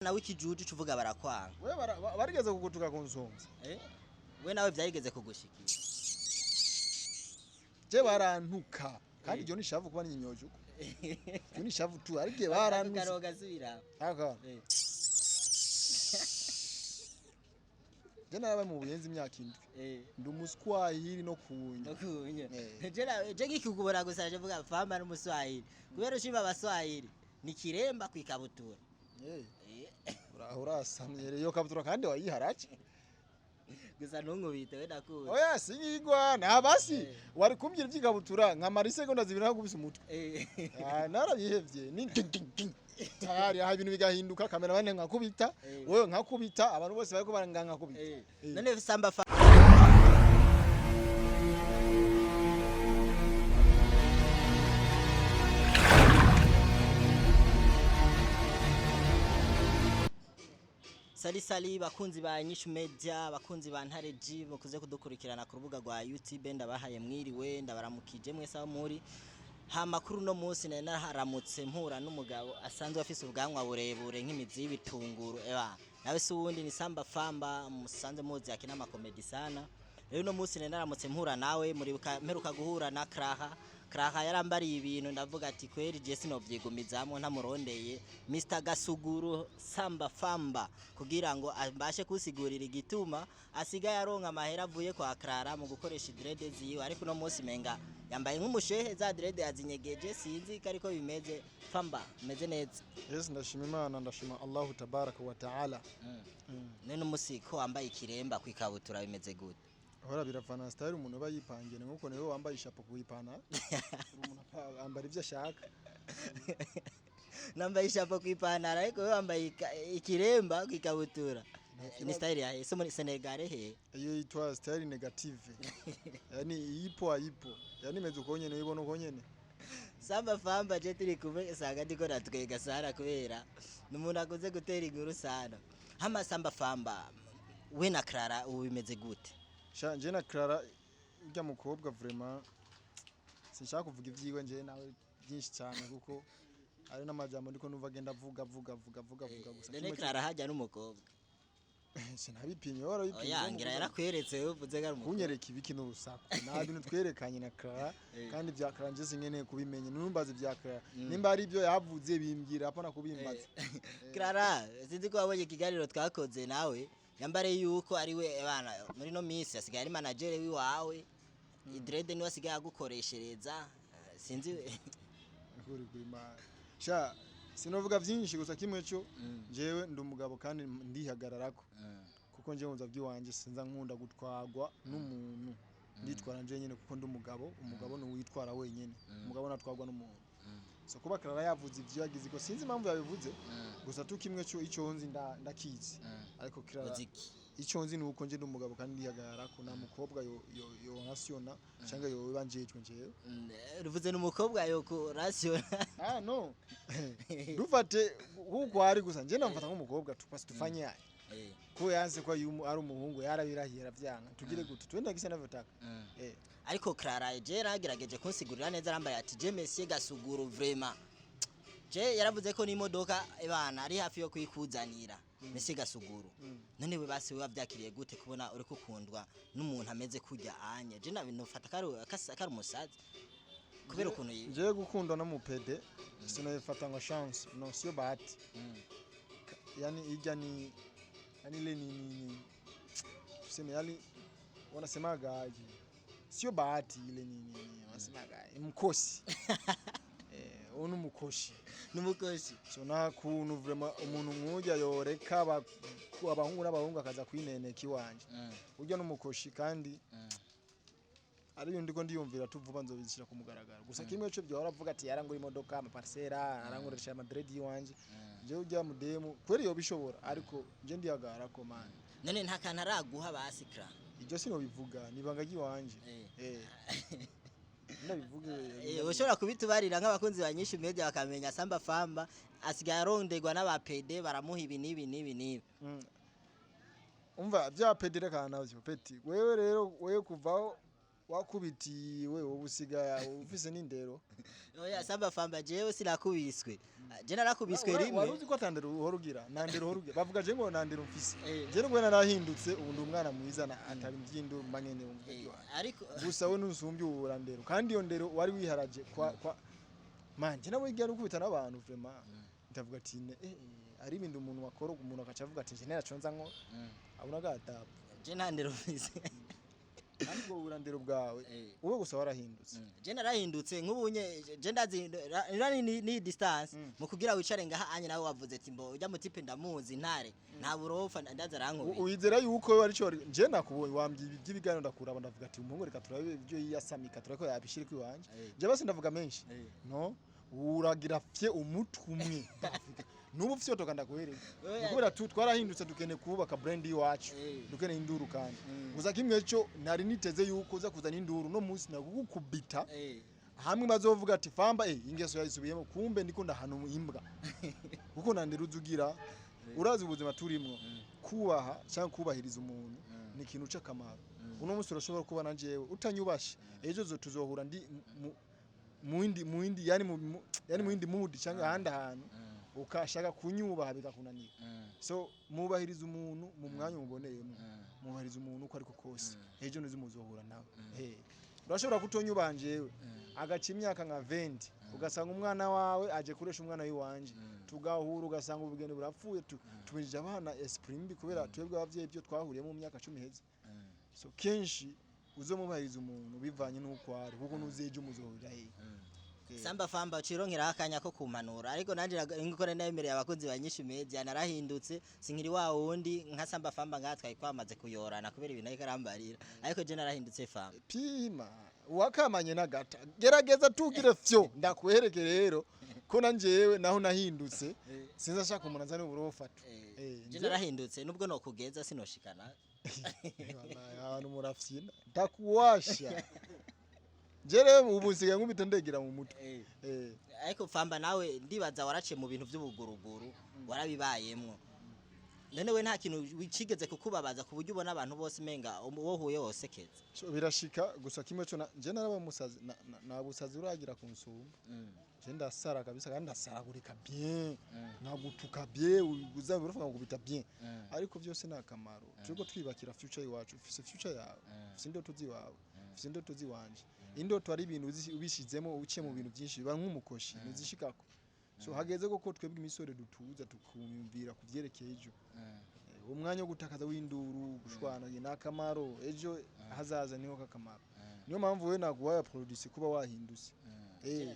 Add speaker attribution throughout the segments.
Speaker 1: nawe ikijuju cuvuga barakwanga
Speaker 2: we barigeze kugutuka kunsonza
Speaker 1: we nawe vyayigeze kugushikira
Speaker 2: je barantuka kandi je nishavu kuba ninyoje uko je nishavu tu arige barantuka
Speaker 1: karoga zibira
Speaker 2: aka je narabaye mu buyenzi imyaka indwi ndi umuswahili no kunya
Speaker 1: je ngikugubora gusa je vuga Famba n'umuswahili kubera ushima abaswahili ni kiremba kwikabutura
Speaker 2: urasamye rero kabutura kandi wayiharaje
Speaker 1: gusa ntunkubite we nakuwe
Speaker 2: oya sinyigwa nabasi wari kumbwira ivyikabutura nka marisegonda zibiri nakubise umutwe narabihevye ni tayari aha ibintu bigahinduka kamera bane nkakubita wewe nkakubita abantu bose bariko baranganga nkakubita
Speaker 1: none Samba Sali bakunzi ba Nyishu Media bakunzi ba Ntare G mukuze kudukurikirana ku rubuga rwa YouTube ndabahaye mwiriwe ndabaramukije mwese aho muri ha makuru no munsi naraharamutse mpura n'umugabo asanzwe afise ubwanwa burebure nk'imizi y'ibitunguru nawe se wundi ni Samba Famba musanze muzi akina amakomedi sana rero no munsi nararamutse mpura nawe muri mperuka guhura na Kraha yarambariye ibintu ndavuga ati kweri je sinovyigumizamo ntamurondeye Mr Gasuguru Samba Famba kugira ngo ambashe kusigurira igituma asigaye aronka amahera avuye kwa Krara mu gukoresha dread ziwe ariko no munsi menga yambaye nk'umushehe za dread yazinyegeje sinzi kariko bimeze Famba meze neza
Speaker 2: yes ndashima Imana ndashima Allahu tabaraka wa taala
Speaker 1: none umusiko wambaye ikiremba kwikabutura bimeze gute
Speaker 2: hora biravana style umuntu bayipangiye nkuko newe wambaye ishapo kuyipana umuntu ambara ivyo ashaka
Speaker 1: nambaye ishapo kuyipana ariko we wambaye ikiremba kwikabutura ni style ya so muri Senegal he
Speaker 2: iyo yitwa style negative yani ipo yani meze ukonyene ubona ukonyene
Speaker 1: Samba Famba je turi kumwe saga ndiko natwega sara kubera numuntu akoze gutera inkuru sana hama Samba Famba we na Krara ubimeze gute
Speaker 2: je na Krara ujya mukobwa vraiment sinshaka kuvuga ivyiwe nje nawe byinshi cyane kuko ari n'amajambo ndiko numva genda vuga gusa
Speaker 1: none Krara hajya n'umukobwa
Speaker 2: sinabipinye warabipinye
Speaker 1: yangira yarakweretse uvuze gari umukobwa
Speaker 2: kunyereka ibiki n'urusaku nta bintu twerekanye na Krara kandi bya Krara nje sinkeneye kubimenye numbaze bya Krara nimba ari byo yavuze bimbwira apana kubimbaza
Speaker 1: Krara sinzi ko wabonye ikiganiro twakoze nawe yambare yuko ari we bana muri no miss asigaye ari manager wiwawe idrede ni wasigaye agukoreshereza sinzi
Speaker 2: kuri ma sha sinovuga byinshi gusa kimwe cyo jewe ndi umugabo kandi ndihagararako kuko nje nza byiwanje sinza nkunda gutwagwa n'umuntu nditwara nje nyene kuko ndi umugabo no witwara wenyene umugabo natwagwa n'umuntu so kuba Krara yavuze ivyo yagize ko sinzi impamvu yabivuze gusa tukimwe cyo ico nzi ndakizi ariko Krara ico nzi nuko nje ndumugabo kandi ndihagarara ko na mukobwa yo rationa cyangwa yo banjejwe nje
Speaker 1: ruvuze n'umukobwa yo ko rationa
Speaker 2: no dufate huko ari gusa nje ndamfata nk'umukobwa tupasi tufanye ko yanse ko ari umuhungu yarabirahira byanga tugire gute twenda gisa navyotaka
Speaker 1: ariko Krara je yaragerageje kunsigurira neza arambaye ati je Monsieur Gasuguru vraiment je yaravuze ko n'imodoka ebana ari hafi yo kwikuzanira Monsieur Gasuguru none we basi we wavyakiriye gute kubona uri kukundwa n'umuntu ameze kujya anye je nabintu fata kari umusazi kubera ukuntu
Speaker 2: je gukundwa na mupede sinayifata ngo chance no sio bahati yani ija ni yani le ni tuseme yani wanasemaga aje sio bahati ile nini wanasemaga mkosi onu mukoshi
Speaker 1: numukoshi
Speaker 2: so na kuntu vraiment umuntu nkujya yoreka abahungu n'abahungu akaza kwineneka iwanje ujya n'umukoshi kandi ari yo ndiko ndiyumvira tuvuba nzobishira ku mugaragaro gusa kimwe cyo byo waravuga ati yarangura imodoka amaparcera arangurisha Madrid yiwanje je ujya mudemu kweri yo bishobora ariko je ndiyagara ko man
Speaker 1: none nta kantu araguha basi Krara
Speaker 2: ibyo sinobivuga nibanga giwanje ndabivuge
Speaker 1: ushobora kubitubarira nk'abakunzi ba Nyishu Media bakamenya Samba Famba asigaye arondegwa n'abapede baramuha ibi nibi
Speaker 2: umva bya pedere kana navyo peti wewe rero wewe kuvaho wakubitiwe ubusiga ufise n'indero
Speaker 1: oya Samba Famba jewe sinakubiswe je narakubiswe rimwe
Speaker 2: waruzi ko atandero uhorugira nandero uhorugira bavuga je ngo nandero mfise je ngo narahindutse ubu ndi umwana mwiza na atari mbyindu manyene umvuga
Speaker 1: ariko
Speaker 2: gusa we nusumvye uburandero kandi iyo ndero wari wiharaje kwa manje nawe igiye gukubita n'abantu vraiment ndavuga ati ari ibindi umuntu wakora umuntu akaca avuga ati je neraconza nko abona gatapa
Speaker 1: je nandero mfise
Speaker 2: kandi ubwo burandero bwawe wowe gusa warahindutse
Speaker 1: je narahindutse nk'ubunye je ndazi ni distance mu kugira wicare ngaha anye nawe wavuze ati mbo ujya mutipe ndamuzi ntare nta burofa ndaza rankobe
Speaker 2: uyizera yuko we ari cyo je nakubonye wambye iby'ibigano ndakuraba ndavuga ati umuhungu reka turabe ibyo yiyasamika turako yabishira kwiwanje je basi ndavuga menshi no uragira fye umutwe umwe nubu fye toka ndaguhereye kubera twarahindutse dukene kubaka brand yiwacu dukene induru kandi gusa kimwe cyo nari niteze yuko uza kuzana induru no munsi nagukubita hamwe bazovuga ati Famba ingeso yayisubiyemo kumbe ndiko ndahano imbwa kuko nandira uzugira urazi ubuzima turimo kubaha cyangwa kubahiriza umuntu ni ikintu cy'akamaro uno munsi urashobora kuba nanjewe utanyubashe ejo zo tuzohura ndi muindi yani muindi mood cyangwa ahandi ahantu ukashaka kunyubaha bigakunanira so mubahiriza umuntu mu mwanya umuboneyemo mubahiriza umuntu uko ariko kose ejo nizo muzohura nawe urashobora kutonyubanjewe agaca imyaka nka 20 ugasanga umwana wawe aje kuresha umwana wiwanje tugahura ugasanga ubugene burapfuye tubinjije abana esprit mbi kubera twebwe abavyeyi byo twahuriye mu myaka 10 heze so kenshi uzomubahiriza umuntu bivanye nuko ari kuko nuzeje umuzohura
Speaker 1: Samba Famba cironkera akanya ko kumanura ariko nanje ngikore nayemereye abakunzi banyinshi media narahindutse sinkiri wa wundi nka Samba Famba ngatwaye kwamaze kuyorana kubera ibintu ikarambarira ariko je narahindutse Famba
Speaker 2: pima wakamanye nagata gerageza tugire fyo ndakwereke rero ko nanjewe naho nahindutse sinza shaka umuntu azane uburofatu
Speaker 1: je narahindutse nubwo no kugeza sinoshikana
Speaker 2: abantu murafyina ndakuwasha jere ubusiga nkubita ndegera mu mutwe
Speaker 1: ariko Famba nawe ndibaza warace mu bintu by'ubuguruguru warabibayemwo none we nta kintu wicigeze kukubabaza ku buryo ubona abantu bose menga wohuye wose keze
Speaker 2: so birashika gusa kimwe cyo je naraba musazi nabusazi uragira kunsumba je ndasara kabisa kandi ndasaragurika bien nagutuka bien uzaba urufa ngubita bien ariko byose nakamaro cyuko twibakira future iwacu ufise future yawe ufise ndo tuzi wawe ufise ndo tuzi wanje indoto ari ibintu ubishizemo uciye mu bintu byinshi biba nk'umukoshi nizishikako so hageze ko twebwe imisore dutuza tukumvira kuvyerekeye ejo umwanya wo gutakaza w'induru gushwana nakamaro ejo hazaza niho kakamaro niyo mpamvu we naguwaya produce kuba wahindutse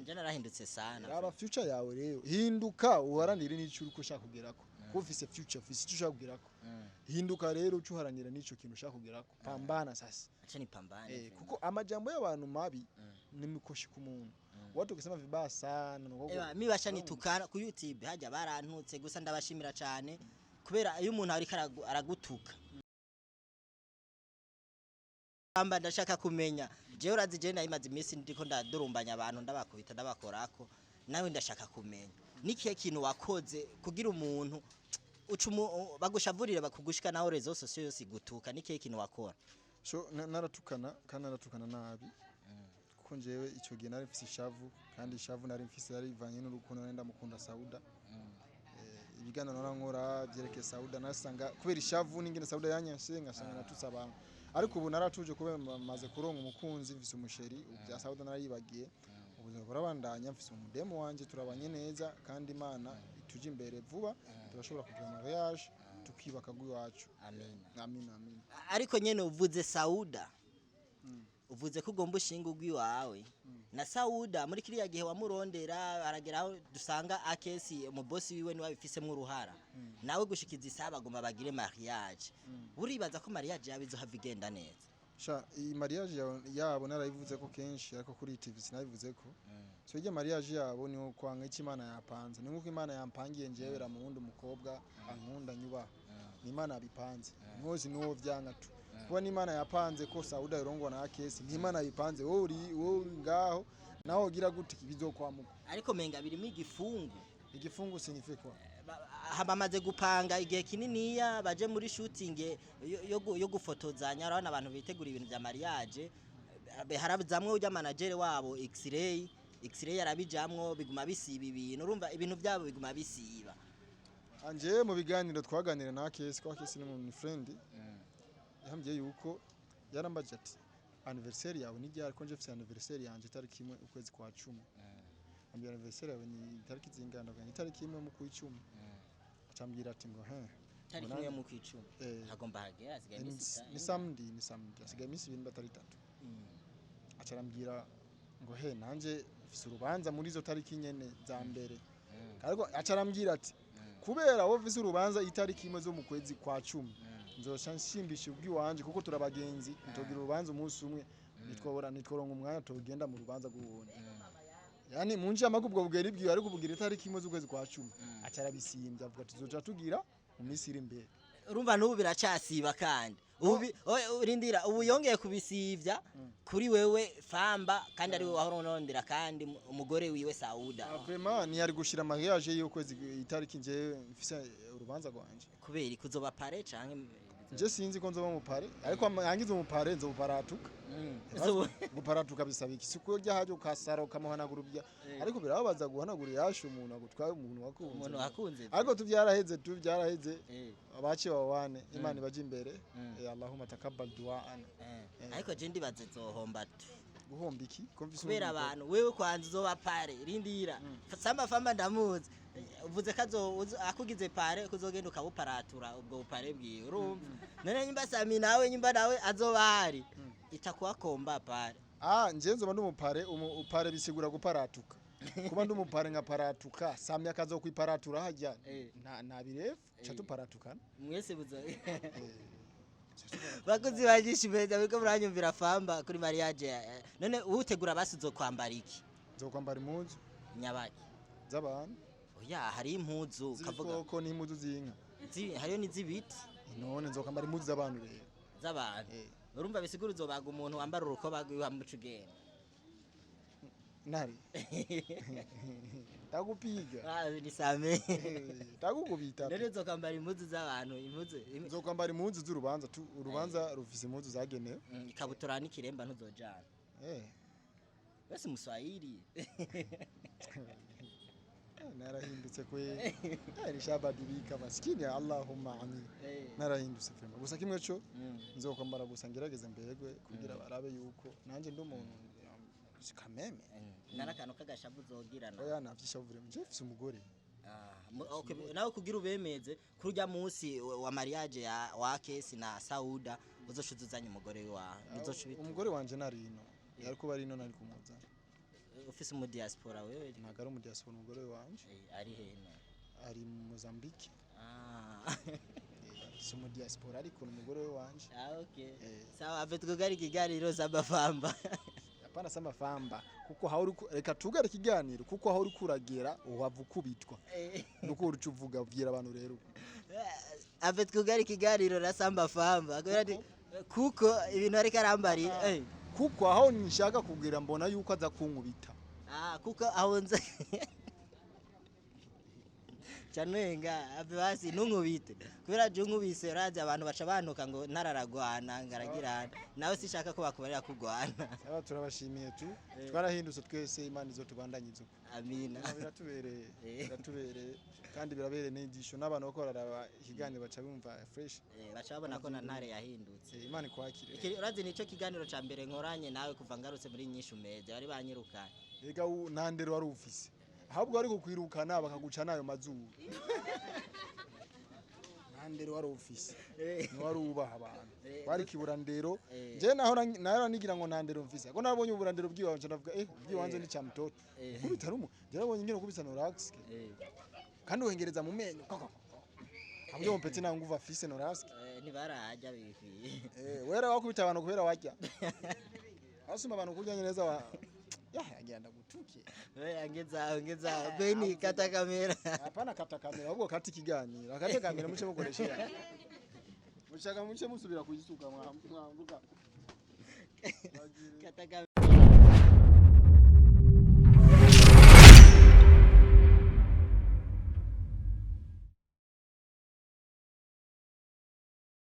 Speaker 1: je narahindutse sana
Speaker 2: aba future yawe rero hinduka uharanire n'icyo uko ushaka kugerako ko ufise future ufise icyo ushaka kugerako hinduka rero ucuharanira n'ico kintu ushaka kugerako pambana sasa
Speaker 1: acha ni pambane
Speaker 2: kuko amajambo y'abantu mabi nimikoshi ku muntu watu ukisema vibaya sana
Speaker 1: mi bashanitukana ku YouTube hajya barantutse gusa ndabashimira cyane kubera iyo umuntu ari aragutuka Famba ndashaka kumenya je urazi je nayimaze imisi ndiko ndadurumbanya abantu ndabakubita ndabakorako nawe ndashaka kumenya nikiye kintu wakoze kugira umuntu bagushavurire bakugushika naho rezo sosiyo yose gutuka nikiye kintu wakora
Speaker 2: so naratukana kandi naratukana nabi kuko njewe icyo gihe nari mfise ishavu kandi ishavu nari mfise yari ivanye n'urukundo nenda mukunda Sauda ibigana narankora byerekeye Sauda nasanga kubera ishavu n'ingene Sauda yanyashe ngasanga natutse abantu ariko ubu naratuje kubera maze kuronka umukunzi mfise umusheri bya Sauda narayibagiye ubuzima burabandanya mfise umudemo wanje turabanye neza kandi Imana ituje imbere vuba turashobora kugira mariage tukibaka gwiwacu amen
Speaker 1: ariko nyene uvuze Sauda uvuze ko ugomba ushinga ugwiwawe na Sauda muri kiriya gihe wamurondera arageraho dusanga akesi mu boss wiwe ni wabifisemo uruhara nawe gushikiza isaba agomba bagire mariage uribaza ko mariage yawe izohava igenda neza
Speaker 2: sha iyi mariage yabo narayivuze ko kenshi ariko kuri TV sinabivuze ko so ije mariage yabo ni kwanga ikimana yapanze ni nkuko Imana yampangiye njewera mu wundi umukobwa ankunda nyuba ni Imana yabipanze mwozi nuwo vyangatu kuba ni Imana yapanze ko Sauda yorongwa na akesi ni Imana yabipanze wowe ngaho naho gira gute bizokwamuka
Speaker 1: ariko menga birimo igifungu
Speaker 2: signifique
Speaker 1: habamaze gupanga igihe kininiya baje muri shooting yo gufotozanya arabana abantu bitegura ibintu bya mariage harabizamwe ujya manager wabo X-ray yarabijamwo biguma bisiba ibintu urumva ibintu byabo biguma bisiba
Speaker 2: anje mu biganiro twaganira na Kesi kwa Kesi ni friend yambye yuko yarambaje ati anniversaire yawe ni ryari ko nje fise anniversaire yanje tariki 1 ukwezi kwa 10 ambye anniversaire yawe ni tariki zingana ganye tariki 1 mu ku 10 acambira ati ngo
Speaker 1: tariki 1 mu ku 10 hagomba hage asigaye
Speaker 2: ni samedi asigaye imisi 2 batari 3 acarambira ngo nanje fise urubanza muri zo tariki nyene za mbere ariko acarambira ati kubera wo vise urubanza itariki 1 zo mu kwezi kwa 10 nzosha nshimbisha ubwiwanje kuko turabagenzi ntogira urubanza umunsi umwe nitworonka umwanya tugenda mu rubanza guhonda yani munje amakubwo bugeri bwiwe ariko bugira itariki 1 z'ukwezi kwa 10 acarabisimbya avuga ati zoca tugira mu minsi iri imbere
Speaker 1: urumva n'ubu biracasiba kandi urindira ubu yongeye kubisivya kuri wewe Famba kandi ari we wahoronondera kandi umugore wiwe Sauda
Speaker 2: vraiment ni yari gushira mariage y'ukwezi itariki nje mfise urubanza rwanje
Speaker 1: kubera kuzoba pare canke
Speaker 2: nje sinzi ko nzoba mu pare ariko yangize mu pare nzo paratuka guparatuka bisaba iki siko rya haje ukasaro kamuhanagurubya ariko birababaza guhanagura yashe umuntu agutwaye umuntu
Speaker 1: wakunze
Speaker 2: ariko tuvyaraheze abaci bawane imana baje imbere Allahumma takabbal du'ana
Speaker 1: ariko je ndibaze zohomba
Speaker 2: guhomba iki
Speaker 1: kubera abantu wewe kwanza uzoba pare rindira Famba ndamuzi uvuze kazo akugize pare kuzogenda ukabuparatura ubwo bupare bwiwe urumva none nyimba Sami nawe nyimba nawe azobahari itakuwa komba pare
Speaker 2: nje nzoba ndumupare upare bisigura guparatuka kuba ndumupare nka paratuka Sami akazo kwiparatura hajya nta birefu cha tuparatukana
Speaker 1: mwese buzo bakuzi bagishimeza biko muranyumvira Famba kuri mariage none utegura basizo kwambara iki
Speaker 2: nzokwambara impuzu
Speaker 1: nyabaki
Speaker 2: z'abantu
Speaker 1: oya hari impuzu
Speaker 2: kavuga ko ni impuzu z'inka
Speaker 1: hariyo n'izibiti
Speaker 2: none nzokwambara impuzu z'abantu rero
Speaker 1: z'abantu urumva bisigura uzobaga umuntu wambara urukoba rwiwe mucugenda
Speaker 2: nari tagupiga
Speaker 1: ni Same
Speaker 2: tagukubita
Speaker 1: rero nzokwambara impuzu z'abantu
Speaker 2: nzokwambara impuzu z'urubanza urubanza rufise impuzu zagenewe
Speaker 1: ikabutura n'ikiremba ntuzojana wese Muswahili
Speaker 2: narahindutse kwe rishabadibika maskini Allahumma amin narahindutse fema gusa kimwe cyo nzokwambara gusa ngerageze mberegwe kugira barabe yuko nanje ndumuntu sikameme
Speaker 1: narakano kagashabu uzogirana
Speaker 2: oya navyishavure mje fise umugore
Speaker 1: okay nawe kugira ubemeze kurya munsi wa mariage wa Kesi na Sauda uzoshuzuzanya umugore wa
Speaker 2: umugore wanje narino yariko barino nari kumuza
Speaker 1: ufise mu diaspora wewe
Speaker 2: nagara mu diaspora umugore wanje
Speaker 1: ari heno
Speaker 2: ari mu Mozambique so mu diaspora ariko umugore wanje
Speaker 1: okay sawa avetwe gari kiganiro Samba Famba
Speaker 2: apana Samba Famba kuko hauri reka tugare kiganiro kuko hauri kuragera uhavukubitwa nuko urucuvuga ubwira abantu rero
Speaker 1: avetwe gari kiganiro na Samba Famba kuko ibintu ari karambari
Speaker 2: kuko aho nishaka kugira mbona yuko aza kunkubita
Speaker 1: kuko ahonze canwenga abasi ntunkubite kubera je nkubise raje abantu baca bantuka ngo nararagwana ngaragirana nawe sishaka ko bakubarira kugwana
Speaker 2: aba turabashimiye tu twarahindutse twese imana izo tubandanyizo
Speaker 1: amina
Speaker 2: biratubereye kandi birabereye n'indisho n'abantu bakorara ikiganiro baca bumva fresh
Speaker 1: baca babona ko ntare yahindutse
Speaker 2: imana kwakire
Speaker 1: urazi nico kiganiro ca mbere nkoranye nawe kuva ngarutse muri nyinshi umeze bari banyirukanye
Speaker 2: ega nandero wari ufise ahubwo ari kukwirukana bakaguca nayo mazuru nandero wari ufise ni wari ubaha abantu bari kiburandero je naho nigira ngo nandero mfise ako nabonye uburandero bwiwanje navuga bwiwanje ni cha mtoto kubitarumu yarabonye ngene kubisa no rax kandi wengereza mu menyo abyo mpete na nguva afise no rax
Speaker 1: ntibaraja bifi
Speaker 2: wera wakubita abantu kubera wajya asuma abantu kujyanye neza wa agenda gutuke
Speaker 1: angeza beni kata kamera
Speaker 2: hapana kata kamera ahubwo kata ikiganiro kata kamera muce mukoresha mushaka muce musubira kuyisuka mwambuka
Speaker 1: kata